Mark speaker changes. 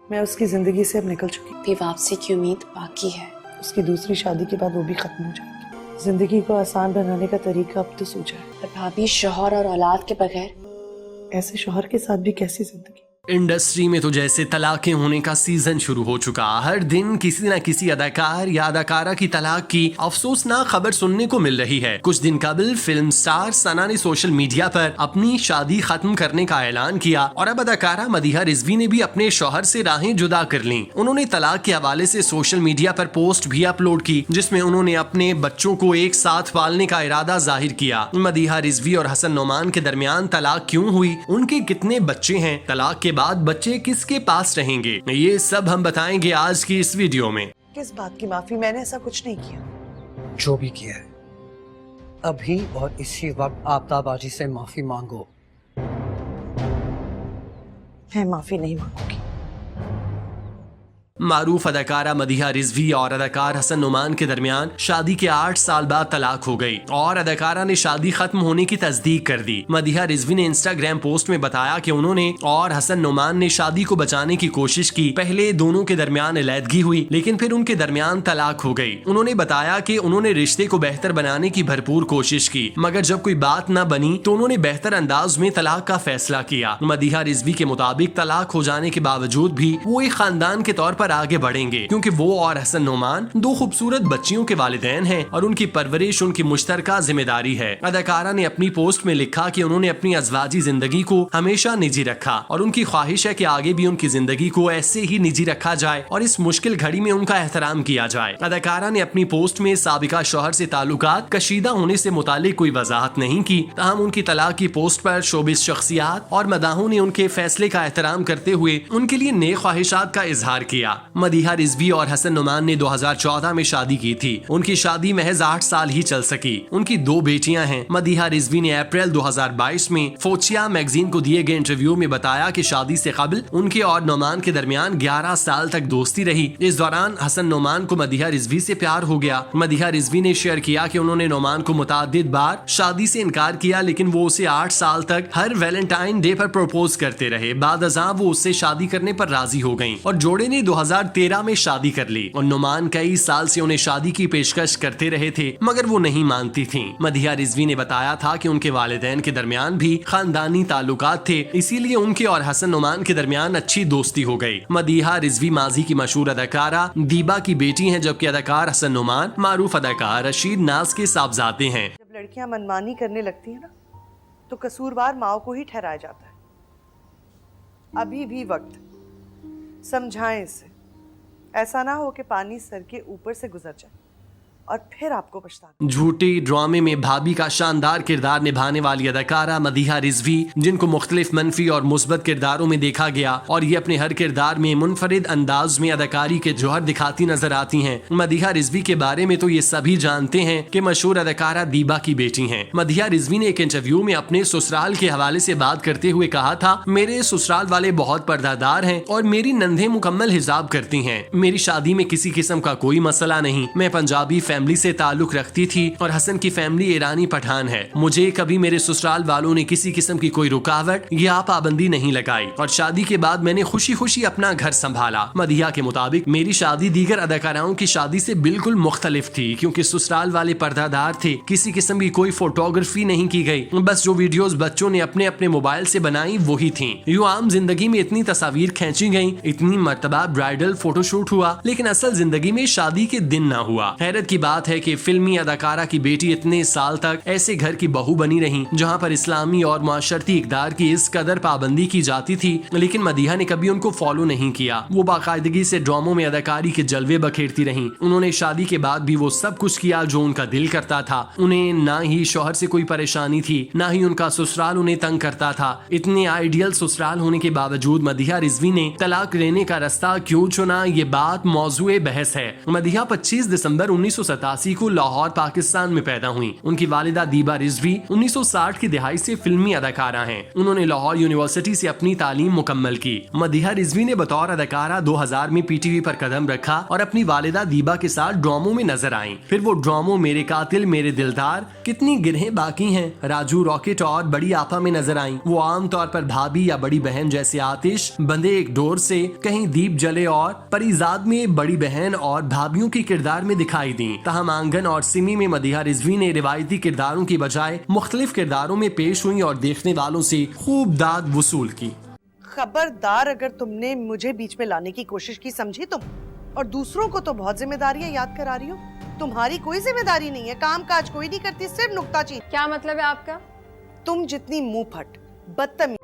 Speaker 1: मैं उसकी जिंदगी से अब निकल चुकी।
Speaker 2: भी वापसी की उम्मीद बाकी है।
Speaker 1: उसकी दूसरी शादी के बाद वो भी खत्म हो जाएगी। जिंदगी को आसान बनाने का तरीका अब तो सूझा है।
Speaker 2: पर भाभी, शौहर और औलाद के बगैर
Speaker 1: ऐसे शौहर के साथ भी कैसी जिंदगी।
Speaker 3: इंडस्ट्री में तो जैसे तलाकें होने का सीजन शुरू हो चुका। हर दिन किसी न किसी अदाकार या अदाकारा की तलाक की अफसोसनाक खबर सुनने को मिल रही है। कुछ दिन कबल फिल्म स्टार सना ने सोशल मीडिया पर अपनी शादी खत्म करने का ऐलान किया और अब अदाकारा मदीहा रिजवी ने भी अपने शौहर से राहें जुदा कर लीं। उन्होंने तलाक के हवाले से सोशल मीडिया पर पोस्ट भी अपलोड की, जिसमें उन्होंने अपने बच्चों को एक साथ पालने का इरादा जाहिर किया। मदीहा रिजवी और हसन नोमान के दरमियान तलाक क्यों हुई, उनके कितने बच्चे हैं, तलाक के बाद बच्चे किसके पास रहेंगे, ये सब हम बताएंगे आज की इस वीडियो में।
Speaker 1: किस बात की माफी? मैंने ऐसा कुछ नहीं किया।
Speaker 4: जो भी किया है अभी और इसी वक्त आपदाबाजी से माफी मांगो।
Speaker 1: मैं माफी नहीं मांगूंगी।
Speaker 3: मारूफ अदाकारा मदीहा रिजवी और अदाकार हसन नोमान के दरमियान शादी के 8 साल बाद तलाक हो गई और अदाकारा ने शादी खत्म होने की तस्दीक कर दी। मदीहा रिजवी ने इंस्टाग्राम पोस्ट में बताया कि उन्होंने और हसन नोमान ने शादी को बचाने की कोशिश की। पहले दोनों के दरमियान अलैदगी हुई, लेकिन फिर उनके दरमियान तलाक हो गई। उन्होंने बताया कि उन्होंने रिश्ते को बेहतर बनाने की भरपूर कोशिश की, मगर जब कोई बात न बनी तो उन्होंने बेहतर अंदाज में तलाक का फैसला किया। मदीहा रिजवी के मुताबिक तलाक हो जाने के बावजूद भी वो एक खानदान के तौर पर आगे बढ़ेंगे, क्योंकि वो और हसन नोमान 2 खूबसूरत बच्चियों के वालिदैन हैं और उनकी परवरिश उनकी मुश्तरका जिम्मेदारी है। अदाकारा ने अपनी पोस्ट में लिखा कि उन्होंने अपनी अज़वाजी जिंदगी को हमेशा निजी रखा और उनकी ख्वाहिश है कि आगे भी उनकी जिंदगी को ऐसे ही निजी रखा जाए और इस मुश्किल घड़ी में उनका एहतराम किया जाए। अदाकारा ने अपनी पोस्ट में साबिका शौहर से ताल्लुकात कशीदा होने से मुतालिक कोई वजाहत नहीं की, ताहम उनकी तलाक की पोस्ट पर शोबिस शख्सियात और मदाहों ने उनके फैसले का एहतराम करते हुए उनके लिए नेक ख्वाहिशात का इजहार किया। मदीहा रिजवी और हसन नोमान ने 2014 में शादी की थी। उनकी शादी महज 8 साल ही चल सकी। उनकी 2 बेटियां हैं। मदीहा रिजवी ने अप्रैल 2022 में फोचिया मैगजीन को दिए गए इंटरव्यू में बताया कि शादी से कबल उनके और नोमान के दरमियान 11 साल तक दोस्ती रही। इस दौरान हसन नोमान को मदीहा रिजवी से प्यार हो गया। मदीहा रिजवी ने शेयर किया कि उन्होंने नोमान को मुताद्दिद बार शादी से इनकार किया, लेकिन वो उसे 8 साल तक हर वैलेंटाइन डे पर प्रपोज करते रहे। बाद अज़ां वो उससे शादी करने पर राजी हो गयी और जोड़े ने 2013 में शादी कर ली और नोमान कई साल से उन्हें शादी की पेशकश करते रहे थे, मगर वो नहीं मानती थीं। मदीहा रिजवी ने बताया था कि उनके वालिदैन के दरमियान भी खानदानी ताल्लुकात थे, इसीलिए उनके और हसन नोमान के दरमियान अच्छी दोस्ती हो गई। मदीहा रिजवी माजी की मशहूर अदाकारा दीबा की बेटी हैं, जबकि अदाकार हसन नोमान मारूफ अदाकार रशीद नाज के साहबजादे हैं।
Speaker 1: जब लड़कियां मनमानी करने लगती हैं ना, तो कसूरवार माओ को ही ठहराया जाता है। अभी भी वक्त, समझाएं इसे। ऐसा ना हो कि पानी सर के ऊपर से गुजर जाए और फिर आपको पछताना।
Speaker 3: झूठी ड्रामे में भाभी का शानदार किरदार निभाने वाली अदाकारा मदीहा रिजवी, जिनको मुख्तलिफ मनफी और मुस्बत किरदारों में देखा गया और ये अपने हर किरदार में मुनफरिद अंदाज में अदाकारी के जौहर दिखाती नजर आती हैं। मदीहा रिजवी के बारे में तो ये सभी जानते हैं कि मशहूर अदाकारा दीबा की बेटी हैं। मदीहा रिजवी ने एक इंटरव्यू में अपने ससुराल के हवाले से बात करते हुए कहा था, मेरे ससुराल वाले बहुत पर्दादार हैं और मेरी नंधे मुकम्मल हिजाब करती हैं। मेरी शादी में किसी किस्म का कोई मसला नहीं। मैं पंजाबी फैमिली से ताल्लुक रखती थी और हसन की फैमिली ईरानी पठान है। मुझे कभी मेरे ससुराल वालों ने किसी किस्म की कोई रुकावट या पाबंदी नहीं लगाई और शादी के बाद मैंने खुशी खुशी अपना घर संभाला। मदीहा के मुताबिक मेरी शादी दीगर अदाकाराओं की शादी से बिल्कुल मुख्तलिफ थी, क्योंकि ससुराल वाले पर्दादार थे। किसी किस्म की कोई फोटोग्राफी नहीं की गई, बस जो वीडियोस बच्चों ने अपने अपने मोबाइल से बनाई वही थी। यूं आम जिंदगी में इतनी तस्वीर खींची गयी, इतनी मर्तबा ब्राइडल फोटोशूट हुआ, लेकिन असल जिंदगी में शादी के दिन न हुआ। हैरत की बात है कि फिल्मी अदाकारा की बेटी इतने साल तक ऐसे घर की बहू बनी रही जहां पर इस्लामी और माशरती इक़दार की इस कदर पाबंदी की जाती थी, लेकिन मदीहा ने कभी उनको फॉलो नहीं किया। वो बाकायदगी से ड्रामों में अदाकारी के जलवे बखेरती रहीं। उन्होंने शादी के बाद भी वो सब कुछ किया जो उनका दिल करता था। उन्हें ना ही शौहर से कोई परेशानी थी, ना ही उनका ससुराल उन्हें तंग करता था। इतने आइडियल ससुराल होने के बावजूद मदीहा रिजवी ने तलाक लेने का रास्ता क्यों चुना, ये बात मौजूए बहस है। मदीहा 25 दिसंबर 1987 को लाहौर पाकिस्तान में पैदा हुई। उनकी वालिदा दीबा रिजवी 1960 की दिहाई से फिल्मी अदाकारा हैं। उन्होंने लाहौर यूनिवर्सिटी से अपनी तालीम मुकम्मल की। मदीहा रिजवी ने बतौर अदाकारा 2000 में पीटीवी पर कदम रखा और अपनी वालिदा दीबा के साथ ड्रामों में नजर आईं। फिर वो ड्रामों मेरे कातिल, मेरे दिलदार, कितनी गिरहें बाकी हैं, राजू रॉकेट और बड़ी आपा में नजर आईं। वो आमतौर पर भाभी या बड़ी बहन जैसे आतिश, बंधे एक डोर से, कहीं दीप जले और परिजाद में बड़ी बहन और भाभियों के किरदार में दिखाई दी। तहम आंगन और सिमी में मदीहा रिजवी ने रिवायती किरदारों की बजाय मुख्तलिफ किरदारों में पेश हुई और देखने वालों से खूब दाद वसूल की।
Speaker 1: खबरदार अगर तुमने मुझे बीच में लाने की कोशिश की, समझी तुम? और दूसरों को तो बहुत जिम्मेदारियां याद करा रही हो। तुम्हारी कोई जिम्मेदारी नहीं है, काम काज कोई नहीं करती, सिर्फ नुक्ताचीन।
Speaker 5: क्या मतलब है आपका?
Speaker 1: तुम जितनी मुंह फट, बदतमीज